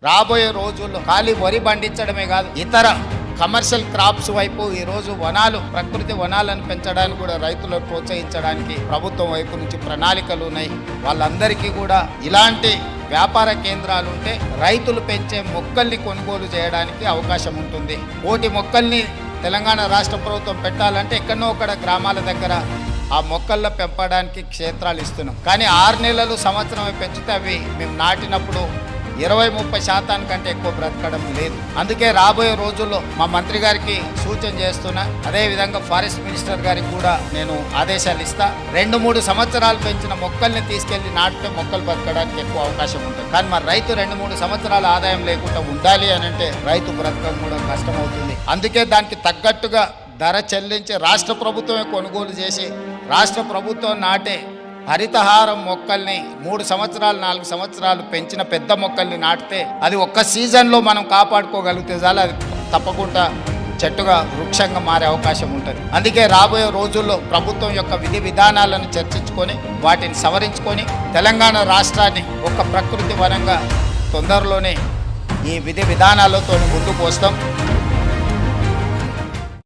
రాబోయే రోజుల్లో ఖాళీ వరి పండించడమే కాదు, ఇతర కమర్షియల్ క్రాప్స్ వైపు ఈ రోజు వనాలు, ప్రకృతి వనాలను పెంచడానికి కూడా రైతులను ప్రోత్సహించడానికి ప్రభుత్వం వైపు నుంచి ప్రణాళికలు ఉన్నాయి. వాళ్ళందరికీ కూడా ఇలాంటి వ్యాపార కేంద్రాలు ఉంటే రైతులు పెంచే మొక్కల్ని కొనుగోలు చేయడానికి అవకాశం ఉంటుంది. కోటి మొక్కల్ని తెలంగాణ రాష్ట్ర ప్రభుత్వం పెట్టాలంటే ఎక్కడో ఒకడ గ్రామాల దగ్గర ఆ మొక్కల్లో పెంపడానికి క్షేత్రాలు ఇస్తున్నాం. కానీ 6 నెలలు సంవత్సరం పెంచితే అవి మేము నాటినప్పుడు 20-30% కంటే ఎక్కువ బ్రతకడం లేదు. అందుకే రాబోయే రోజుల్లో మా మంత్రి గారికి సూచన చేస్తున్నా, అదేవిధంగా ఫారెస్ట్ మినిస్టర్ గారికి కూడా నేను ఆదేశాలు ఇస్తా. 2-3 సంవత్సరాలు పెంచిన మొక్కల్ని తీసుకెళ్లి నాటితే మొక్కలు బతకడానికి ఎక్కువ అవకాశం ఉంటుంది. కానీ మరి రైతు 2-3 సంవత్సరాల ఆదాయం లేకుండా ఉండాలి అని అంటే రైతు బ్రతకడం కూడా కష్టమవుతుంది. అందుకే దానికి తగ్గట్టుగా ధర చెల్లించి రాష్ట్ర ప్రభుత్వమే కొనుగోలు చేసి రాష్ట్ర ప్రభుత్వం నాటే హరితహారం మొక్కల్ని 3 సంవత్సరాలు 4 సంవత్సరాలు పెంచిన పెద్ద మొక్కల్ని నాటితే అది ఒక్క సీజన్లో మనం కాపాడుకోగలిగితే చాలు, అది తప్పకుండా చెట్టుగా వృక్షంగా మారే అవకాశం ఉంటుంది. అందుకే రాబోయే రోజుల్లో ప్రభుత్వం యొక్క విధి విధానాలను చర్చించుకొని వాటిని సవరించుకొని తెలంగాణ రాష్ట్రాన్ని ఒక ప్రకృతి వనంగా తొందరలోనే ఈ విధి విధానాలతో ముందుకు వస్తాం.